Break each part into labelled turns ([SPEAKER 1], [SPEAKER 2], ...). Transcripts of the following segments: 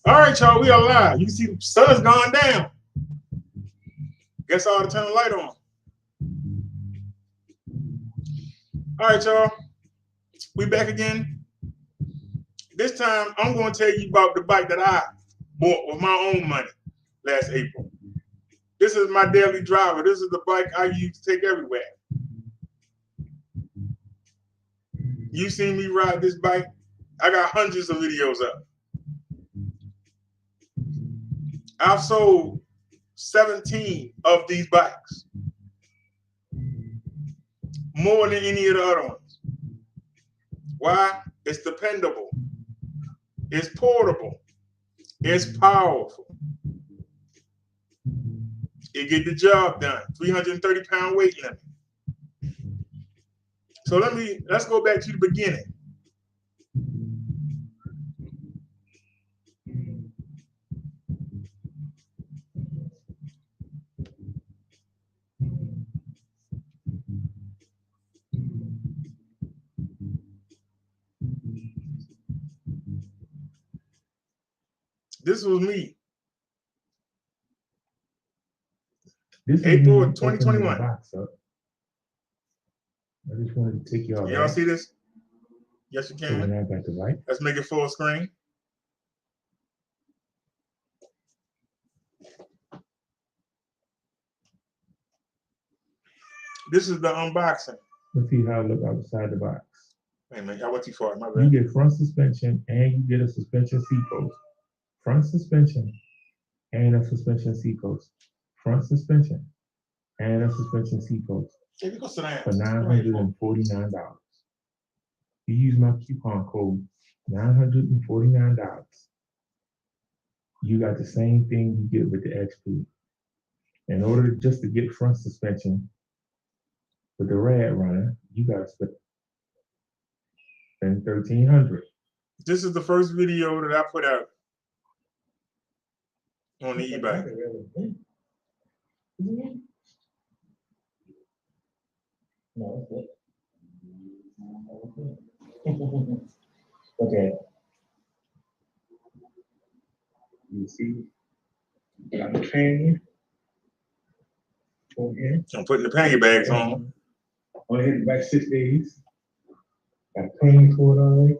[SPEAKER 1] All right, y'all, we are live. You can see the sun's gone down. Guess I ought to turn the light on. All right, y'all, we back again. This time, I'm going to tell you about the bike that I bought with my own money last April. This is my daily driver. This is the bike I use to take everywhere. You seen me ride this bike. I got hundreds of videos up. I've sold 17 of these bikes. More than any of the other ones. Why? It's dependable. It's portable. It's powerful. It get the job done. 330-pound weight limit. So let's go back to the beginning. This was me.
[SPEAKER 2] This is
[SPEAKER 1] April
[SPEAKER 2] me
[SPEAKER 1] of 2021.
[SPEAKER 2] I just wanted to take y'all.
[SPEAKER 1] Y'all see this? Yes, you
[SPEAKER 2] So when
[SPEAKER 1] can.
[SPEAKER 2] I got the light.
[SPEAKER 1] Let's make it full screen. This is the unboxing.
[SPEAKER 2] Let's see how it look outside the box.
[SPEAKER 1] Wait a minute, I went too far. My
[SPEAKER 2] You
[SPEAKER 1] bad.
[SPEAKER 2] get front suspension and you get a suspension seat post. Front suspension and a suspension seat post. Front suspension and a suspension seat post
[SPEAKER 1] Here we go, sit down.
[SPEAKER 2] for $949. You use my coupon code $949. You got the same thing you get with the XP. In order just to get front suspension with the Rad Runner, you got to spend $1,300.
[SPEAKER 1] This is the first video that I put out on the e-bike.
[SPEAKER 2] No, okay. You see, got the pannier. Okay.
[SPEAKER 1] I'm putting the panty bags on.
[SPEAKER 2] Only hit it back 6 days. Got a clean for it already.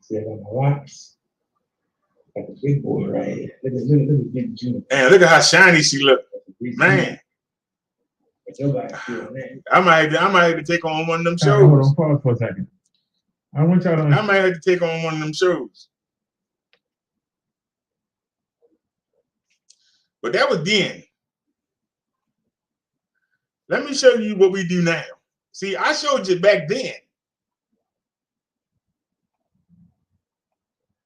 [SPEAKER 2] See, I got my locks. Got the big boy right here. Look at big June.
[SPEAKER 1] Man, look at how shiny she look. Man. I might have to take on one of them shows.
[SPEAKER 2] Hold on, pause for a second. I want y'all to
[SPEAKER 1] I might have to take on one of them shows. But that was then. Let me show you what we do now. See, I showed you back then.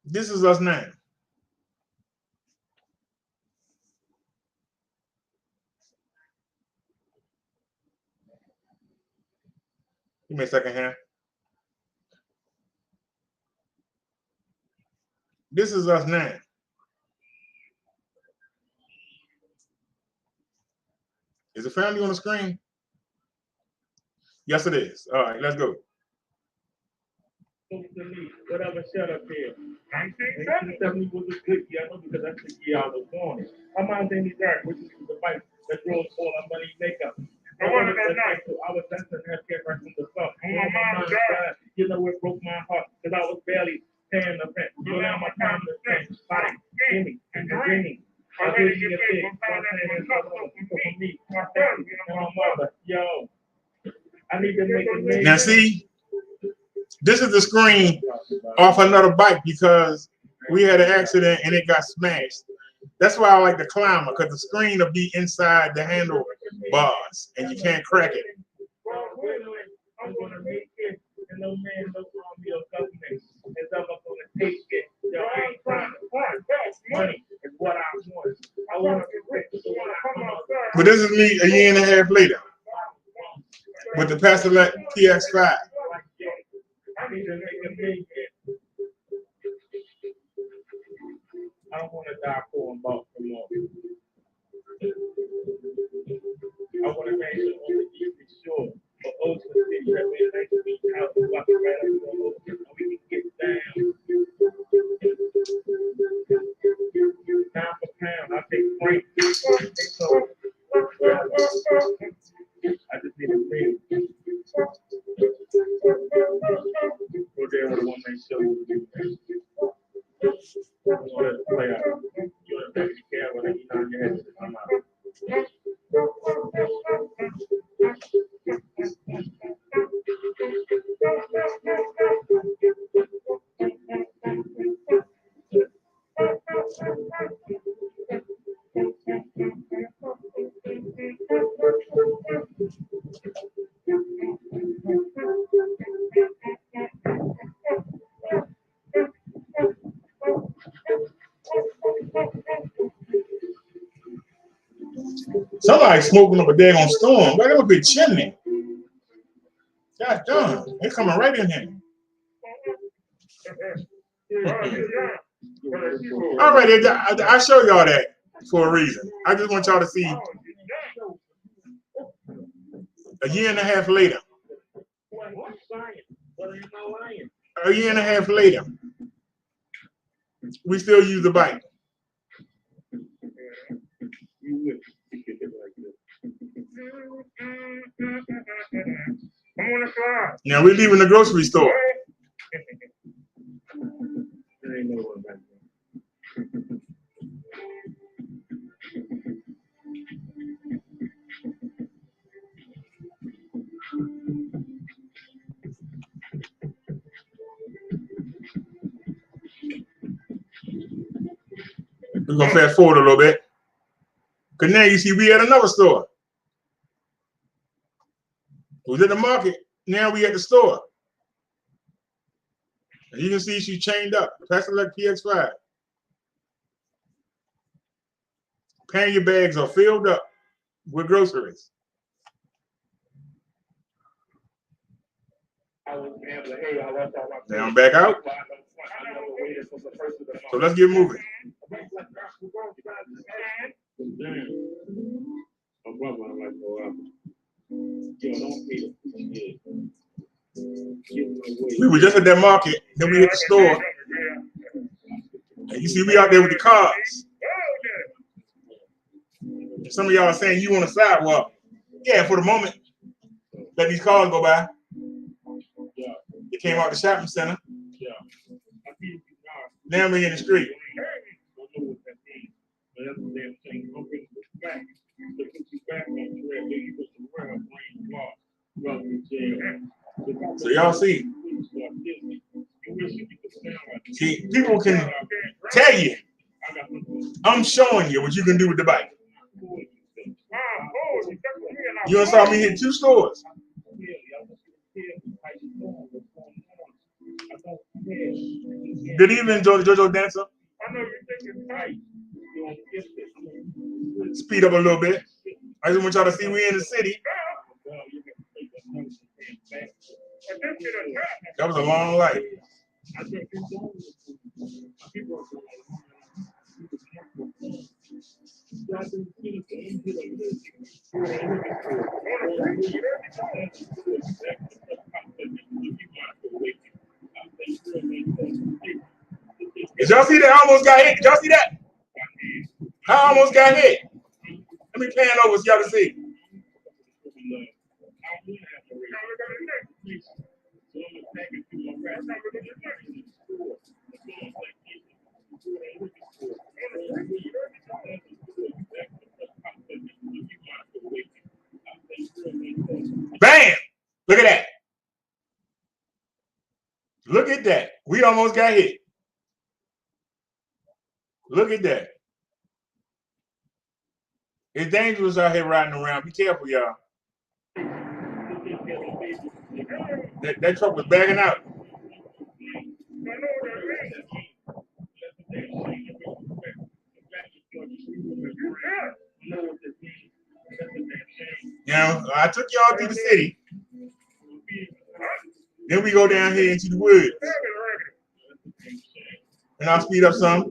[SPEAKER 1] This is us now. Give me a second here. This is us now. Is the family on the screen? Yes, it is. All right, let's go.
[SPEAKER 3] Whatever shut up here. 1970 was a good year, I know, because that's the year I was born. My mom's Amy Dark, which is the bike that drove all our money makeup. I was destined to have care right from the start. My mom died, you know, it broke my heart because I was barely paying the rent. So now my time to spend, body, Jimmy, and dreaming. I really get big, for me, my family, and my mother. Yo, I need to make a name.
[SPEAKER 1] Now see, this is the screen off another bike because we had an accident and it got smashed. That's why I like the Climber, because the screen will be inside the handle bars and you can't crack it.
[SPEAKER 3] I'm gonna make it, and no man look on me or government. As I'm gonna take it. Yo, I ain't trying to find money is what I want. I want to be rich. So when I come outside,
[SPEAKER 1] But this is me a year and a half later with the Paselec PX5.
[SPEAKER 3] I need to make a million. I don't want to die poor and bought for more. I want to make it on the easy shore.
[SPEAKER 1] Somebody smoking up a daggone storm. Right up a big chimney. God darn, they're coming right in here. All right, I show y'all that for a reason. I just want y'all to see a year and a half later. A year and a half later, we still use the bike. Now we're leaving the grocery store. We're gonna fast forward a little bit. Cause now you see we at another store. We was at the market, now we at the store. And you can see she chained up. Paselec PX5. Pannier bags are filled up with groceries. Now I'm back out. So let's get moving. We were just at that market, then we hit the store. And you see we out there with the cars. Some of y'all are saying you on the sidewalk. Yeah, for the moment. Let these cars go by. They came out the shopping center. Now we're in the street. So y'all see, people can tell you, I'm showing you what you can do with the bike. You done saw me hit 2 stores. Good evening, JoJo Dancer. Speed up a little bit. I just want y'all to see we in the city. That was a long life. Did y'all see that? I almost got hit. Did y'all see that? I almost got hit. Let me pan over so y'all can see. Bam! Look at that. Look at that. We almost got hit. Look at that. It's dangerous out here riding around. Be careful, y'all. That truck was backing out. Now, I took y'all through the city. Then we go down here into the woods. And I'll speed up some.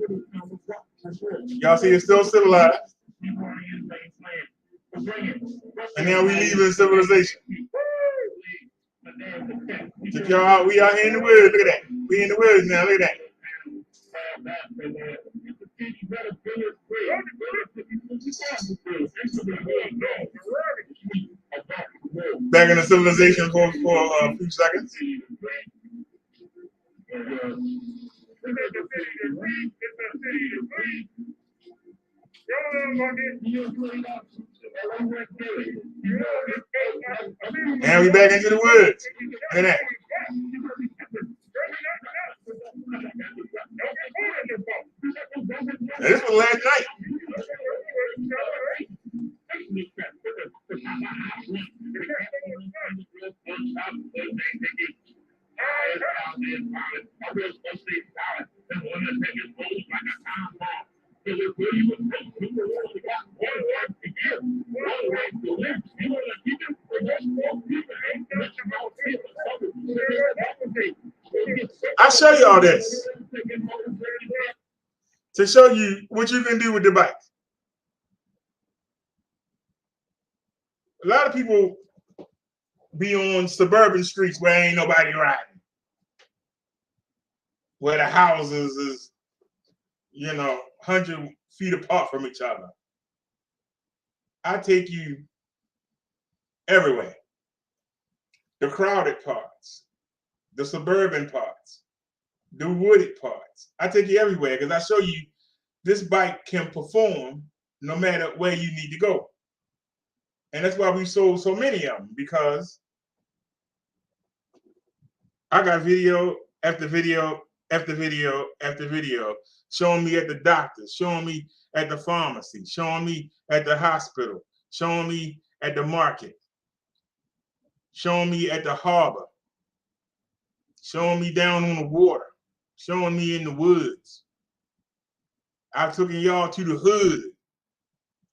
[SPEAKER 1] Y'all see it's still civilized. And now we leaving civilization. Took y'all out, we out here in the woods. Look at that. We in the woods now, look at that. Back in the civilization for a few seconds. And we back into the woods. Look at that. Now, this was last night. I show y'all this to show you what you can do with the bike. A lot of people be on suburban streets where ain't nobody riding, where the houses is, 100 feet apart from each other. I take you everywhere. The crowded parts, the suburban parts, the wooded parts. I take you everywhere because I show you this bike can perform no matter where you need to go. And that's why we sold so many of them, because I got video after video after video after video showing me at the doctor, showing me at the pharmacy, showing me at the hospital, showing me at the market, showing me at the harbor, showing me down on the water, showing me in the woods. I've taken y'all to the hood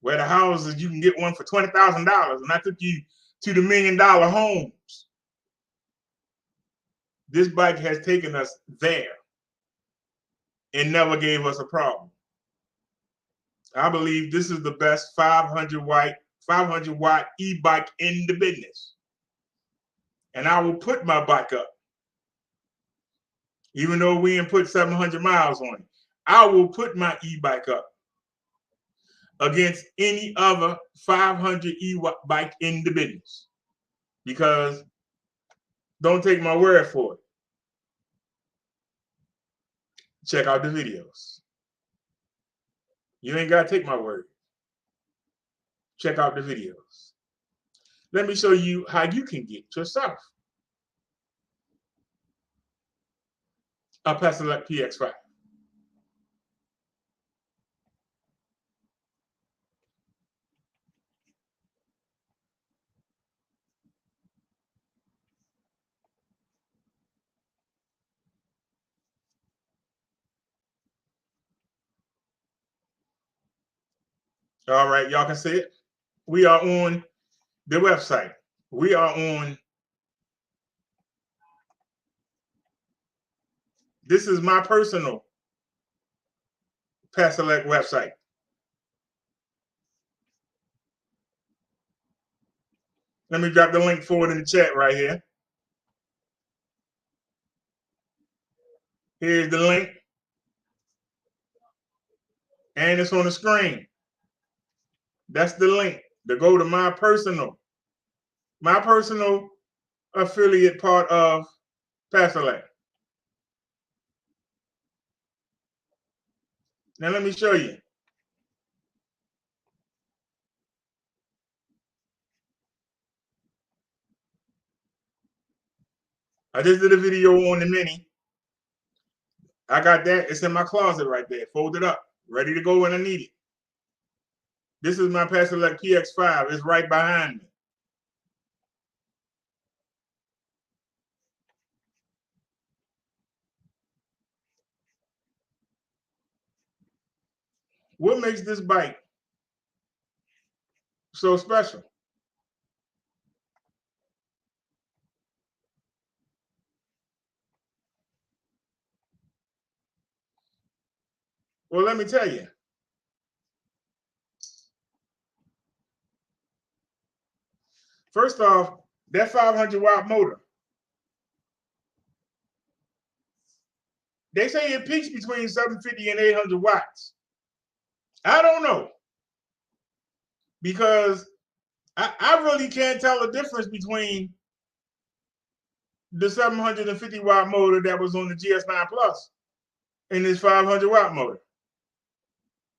[SPEAKER 1] where the houses, you can get one for $20,000. And I took you to the $1 million homes. This bike has taken us there and never gave us a problem. I believe this is the best 500 watt e-bike in the business. And I will put my bike up. Even though we didn't put 700 miles on it, I will put my e-bike up against any other 500 e-bike in the business. Because don't take my word for it. Check out the videos. You ain't got to take my word. Check out the videos. Let me show you how you can get yourself a Paselec PX5. All right, y'all can see it. We are on the website. We are on, this is my personal Paselec website. Let me drop the link for it in the chat right here. Here's the link. And it's on the screen. That's the link to go to my personal affiliate part of Paselec. Now let me show you. I just did a video on the Mini. I got that. It's in my closet right there, folded up, ready to go when I need it. This is my Paselec PX5. It's right behind me. What makes this bike so special? Well, let me tell you. First off, that 500 watt motor, they say it peaks between 750 and 800 watts. I don't know, because I really can't tell the difference between the 750 watt motor that was on the GS9 Plus and this 500 watt motor.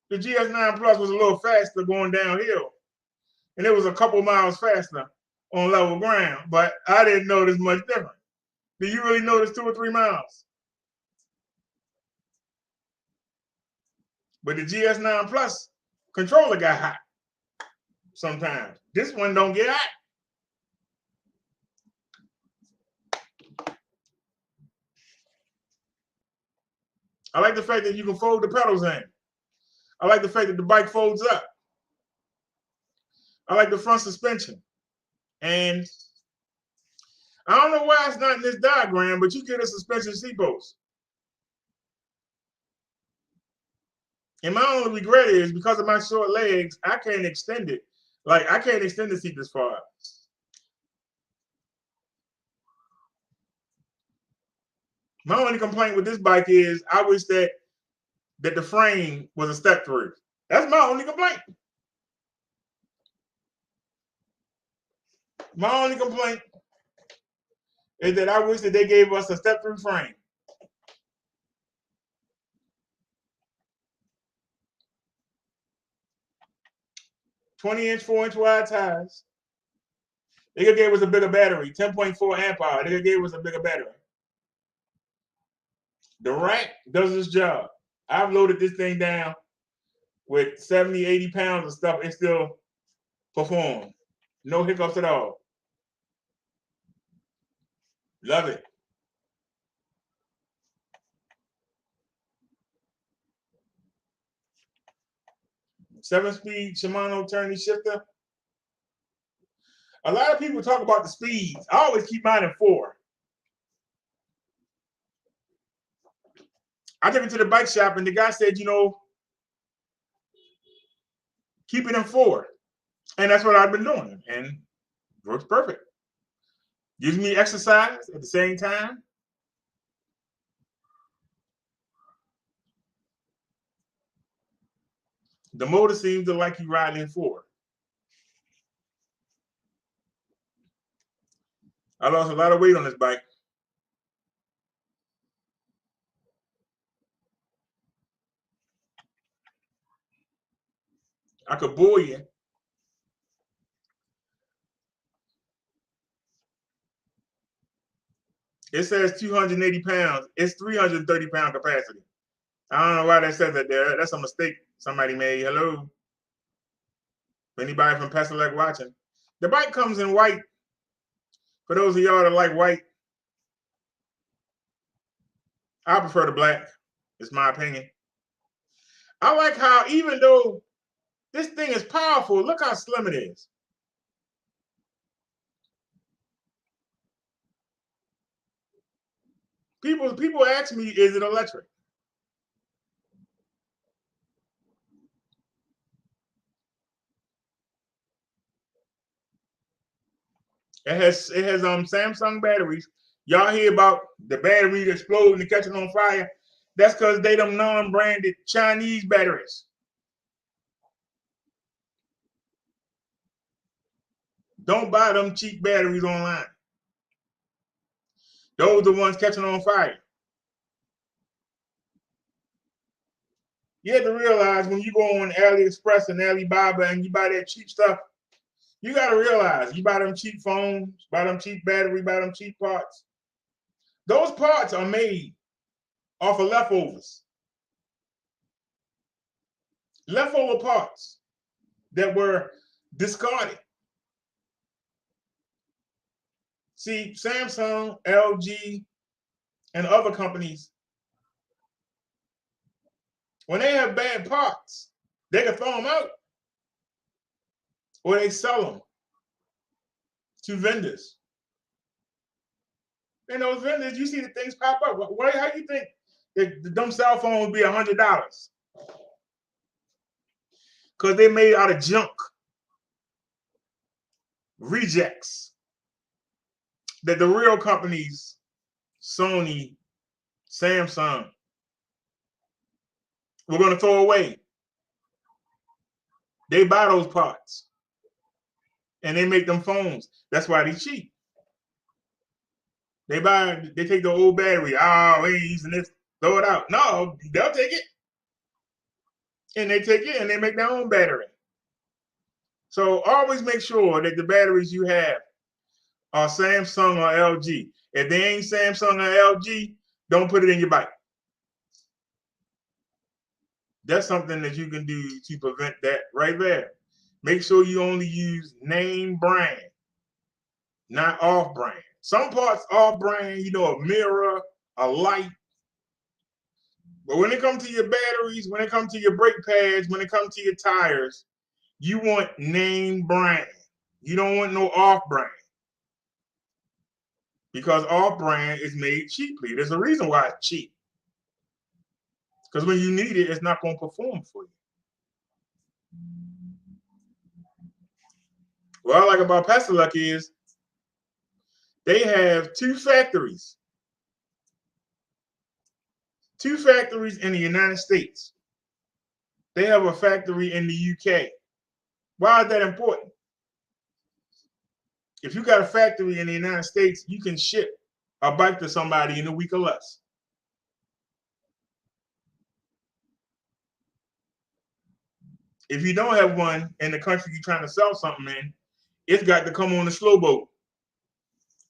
[SPEAKER 1] The GS9 Plus was a little faster going downhill, and it was a couple miles faster on level ground, but I didn't notice much difference. Do you really notice 2 or 3 miles? But the GS9 Plus controller got hot sometimes. This one don't get hot. I like the fact that you can fold the pedals in. I like the fact that the bike folds up. I like the front suspension. And I don't know why it's not in this diagram, but you get a suspension seat post. And my only regret is because of my short legs, I can't extend it. Like, I can't extend the seat this far. My only complaint with this bike is I wish that the frame was a step through. That's my only complaint. My only complaint is that I wish that they gave us a step through frame. "20-inch, 4-inch wide tires." They could give us a bigger battery, 10.4 amp hour. They could give us a bigger battery. The rack does its job. I've loaded this thing down with 70, 80 pounds of stuff. It still performs. No hiccups at all. Love it. Seven-speed Shimano turning shifter. A lot of people talk about the speeds. I always keep mine at 4. I took it to the bike shop and the guy said, keep it in 4. And that's what I've been doing. And it works perfect. Gives me exercise at the same time. The motor seems to like you riding in 4. I lost a lot of weight on this bike. I could bore you. It says 280 pounds. It's 330 pound capacity. I don't know why that says that there. That's a mistake somebody made. Hello. Anybody from Paselec watching? The bike comes in white. For those of y'all that like white, I prefer the black. It's my opinion. I like how even though this thing is powerful, look how slim it is. People ask me, is it electric? It has Samsung batteries. Y'all hear about the battery exploding and catching on fire? That's because they them non-branded Chinese batteries. Don't buy them cheap batteries online. Those are the ones catching on fire. You have to realize when you go on AliExpress and Alibaba and you buy that cheap stuff, you got to realize you buy them cheap phones, buy them cheap battery, buy them cheap parts. Those parts are made off of leftovers. Leftover parts that were discarded. See, Samsung, LG, and other companies, when they have bad parts, they can throw them out or they sell them to vendors. And those vendors, you see the things pop up. How do you think the dumb cell phone would be $100? Because they made out of junk, rejects that the real companies, Sony, Samsung, we're going to throw away. They buy those parts and they make them phones. That's why they're cheap. They take the old battery. Oh, we ain't using this. Throw it out. No, they'll take it. And they take it and they make their own battery. So always make sure that the batteries you have are Samsung or LG. If they ain't Samsung or LG, don't put it in your bike. That's something that you can do to prevent that right there. Make sure you only use name brand, not off brand. Some parts off brand, a mirror, a light. But when it comes to your batteries, when it comes to your brake pads, when it comes to your tires, you want name brand. You don't want no off brand. because our brand is made cheaply. There's a reason why it's cheap. Because when you need it, it's not going to perform for you. What I like about Paselec is they have two factories. Two factories in the United States. They have a factory in the UK. Why is that important? If you got a factory in the United States, you can ship a bike to somebody in a week or less. If you don't have one in the country you're trying to sell something in, it's got to come on a slow boat.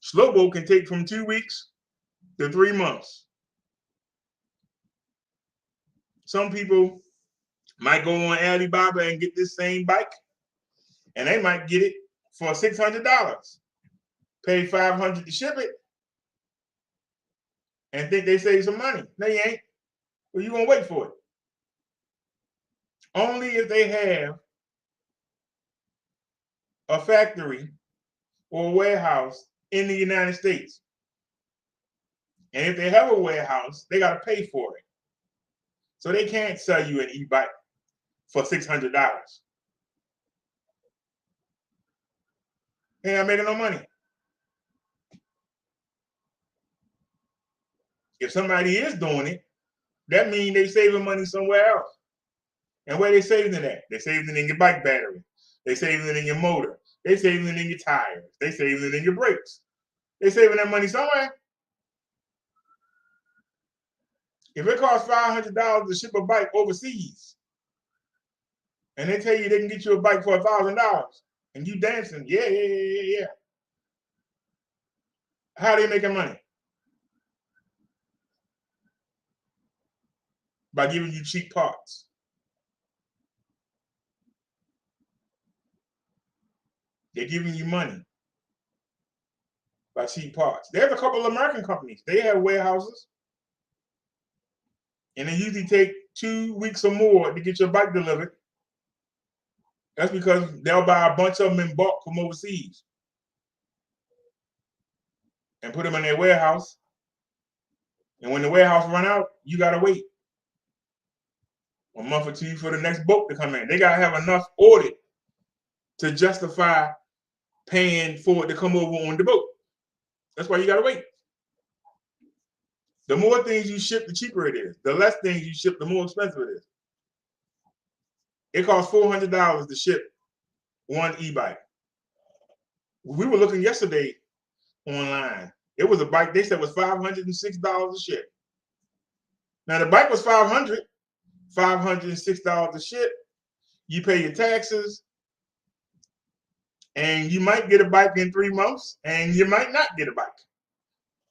[SPEAKER 1] Slow boat can take from 2 weeks to 3 months. Some people might go on Alibaba and get this same bike, and they might get it for $600. Pay $500 to ship it, and think they save some money. No, you ain't. Well, you gonna wait for it. Only if they have a factory or a warehouse in the United States. And if they have a warehouse, they got to pay for it. So they can't sell you an e-bike for $600. They ain't making no money. If somebody is doing it, that means they saving money somewhere else. And where they saving it at? They saving it in your bike battery. They saving it in your motor. They saving it in your tires. They saving it in your brakes. They saving that money somewhere. If it costs $500 to ship a bike overseas, and they tell you they can get you a bike for $1,000, and you dancing, yeah. How are they making money? By giving you cheap parts. They're giving you money by cheap parts. There's a couple of American companies. They have warehouses, and they usually take 2 weeks or more to get your bike delivered. That's because they'll buy a bunch of them in bulk from overseas and put them in their warehouse. And when the warehouse run out, you gotta wait a month or two for the next boat to come in. They gotta have enough ordered to justify paying for it to come over on the boat. That's why you gotta wait. The more things you ship, the cheaper it is. The less things you ship, the more expensive it is. It costs $400 to ship one e-bike. We were looking yesterday online. It was a bike they said was $506 to ship. Now the bike was $506 to ship. You pay your taxes, and you might get a bike in 3 months, and you might not get a bike.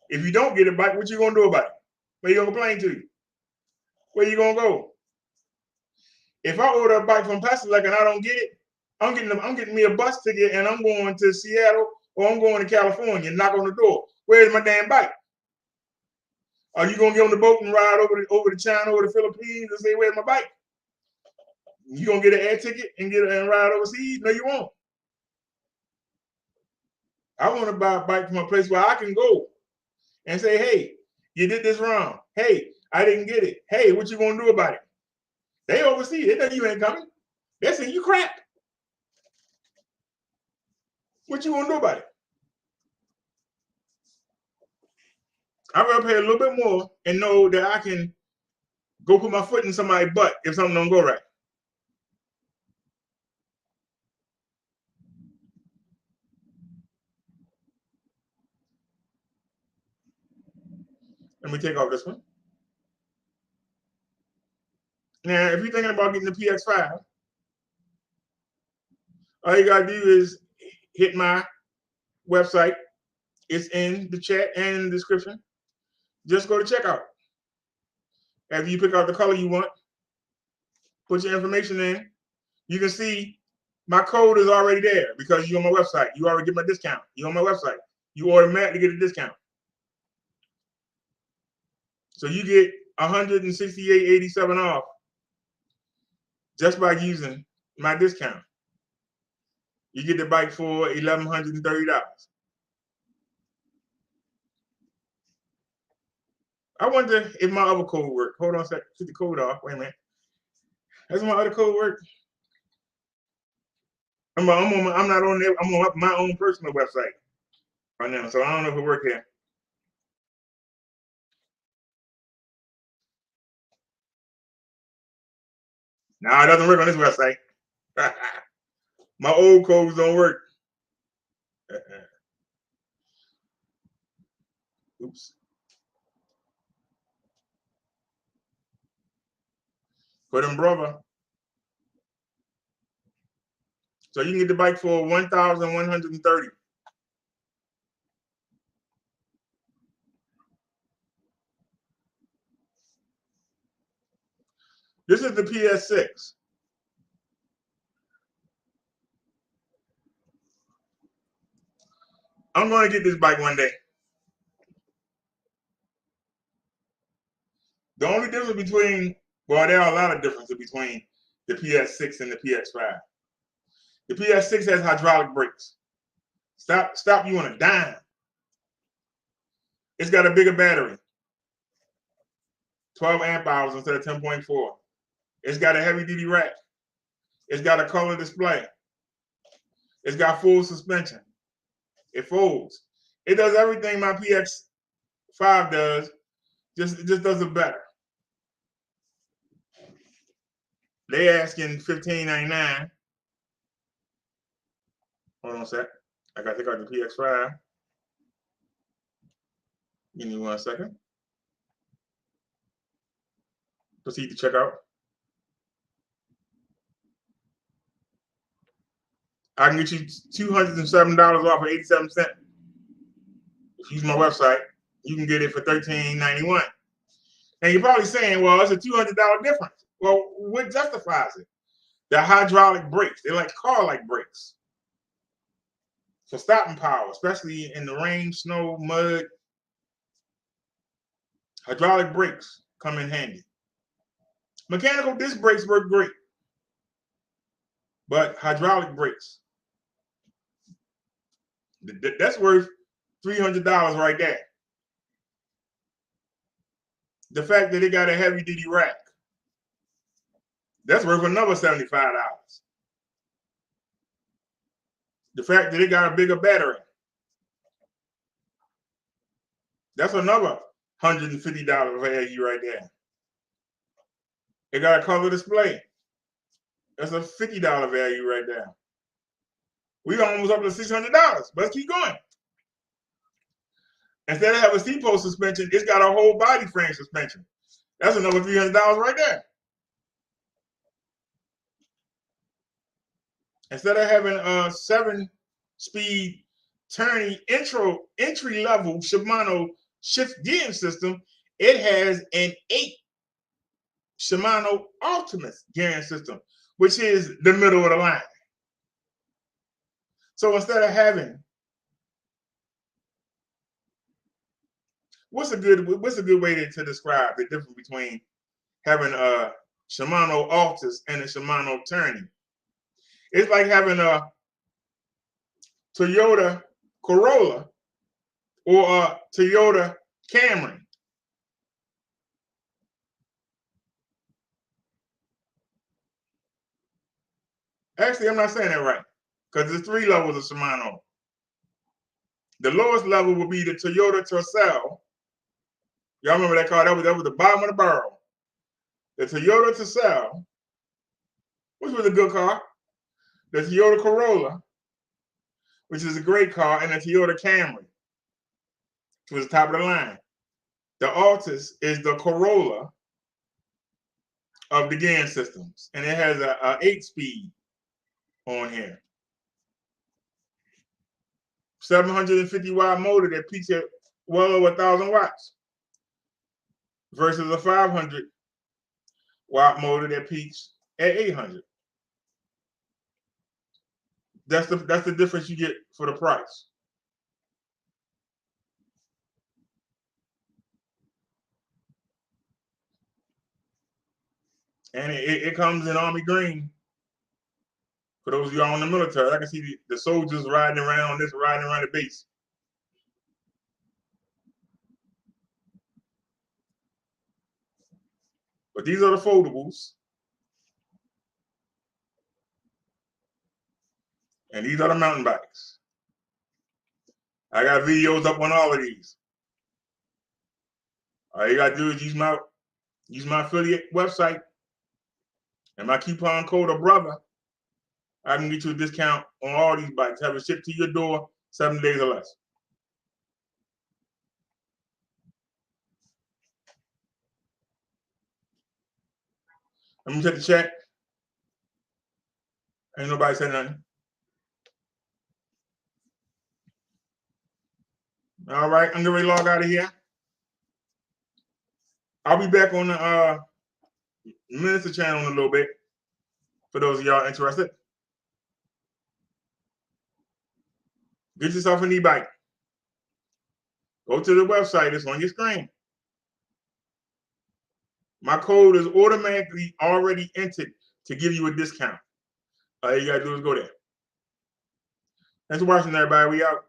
[SPEAKER 1] If you don't get a bike, what you gonna do about it? Where you gonna complain to? Where you gonna go? If I order a bike from Paselec and I don't get it, I'm getting me a bus ticket and I'm going to Seattle or I'm going to California and knock on the door. Where's my damn bike? Are you gonna get on the boat and ride over to China or the Philippines and say, where's my bike? You gonna get an air ticket and ride overseas? No, you won't. I want to buy a bike from a place where I can go and say, hey, you did this wrong. Hey, I didn't get it. Hey, what you gonna do about it? They overseas. They know you ain't coming. They saying you crap. What you gonna do about it? I'd rather pay a little bit more and know that I can go put my foot in somebody's butt if something don't go right. Let me take off this one. Now, if you're thinking about getting the PX5, all you gotta do is hit my website. It's in the chat and in the description. Just go to checkout. After you pick out the color you want, put your information in. You can see my code is already there because you're on my website. You already get my discount. You're on my website. You automatically get a discount. So you get $168.87 off just by using my discount. You get the bike for $1,130. I wonder if my other code worked. Hold on a second. Keep the code off. Wait a minute. Does my other code work? I'm not on there. I'm on my own personal website right now, so I don't know if it worked here. No, it doesn't work on this website. My old codes don't work. Oops. For them, brother. So you can get the bike for $1,130. This is the PS6. I'm going to get this bike one day. The only difference between, well, there are a lot of differences between the PS6 and the PS5. The PS6 has hydraulic brakes. Stop you on a dime. It's got a bigger battery, 12 amp hours instead of 10.4. It's got a heavy duty rack. It's got a color display. It's got full suspension. It folds. It does everything my PX5 does. It just does it better. They asking $1,599. Hold on a sec. I gotta take out the PX5. Give me 1 second. Proceed to checkout. I can get you $207 off of 87 cents. If you use my website, you can get it for $13.91. And you're probably saying, well, it's a $200 difference. Well, what justifies it? The hydraulic brakes. They're like car-like brakes. For stopping power, especially in the rain, snow, mud. Hydraulic brakes come in handy. Mechanical disc brakes work great. But hydraulic brakes, that's worth $300 right there. The fact that it got a heavy duty rack, that's worth another $75. The fact that it got a bigger battery, that's another $150 value right there. It got a color display. That's a $50 value right there. We almost up to $600, but let's keep going. Instead of having a seat post suspension, it's got a whole body frame suspension. That's another $300 right there. Instead of having a 7-speed turning entry-level Shimano shift gearing system, it has an 8 Shimano Ultimate gearing system, which is the middle of the line. So instead of having, what's a good way to describe the difference between having a Shimano Altus and a Shimano Turning? It's like having a Toyota Corolla or a Toyota Camry. Actually, I'm not saying that right, because there's 3 levels of Shimano. The lowest level would be the Toyota Tercel. Y'all remember that car? That was the bottom of the barrel. The Toyota Tercel, which was a good car. The Toyota Corolla, which is a great car, and the Toyota Camry, which was the top of the line. The Altus is the Corolla of the gearing systems, and it has a 8-speed on here. 750 watt motor that peaks at well over 1,000 watts versus a 500 watt motor that peaks at 800. That's the difference you get for the price. And it comes in army green. For those of y'all in the military, I can see the soldiers riding around the base. But these are the foldables. And these are the mountain bikes. I got videos up on all of these. All you gotta do is use my affiliate website and my coupon code of brother. I can get you a discount on all these bikes. Have it shipped to your door 7 days or less. Let me check the chat. Ain't nobody said nothing. All right, I'm gonna log out of here. I'll be back on the Minister channel in a little bit for those of y'all interested. Get yourself an e-bike. Go to the website. It's on your screen. My code is automatically already entered to give you a discount. All you gotta do is go there. Thanks for watching, everybody. We out.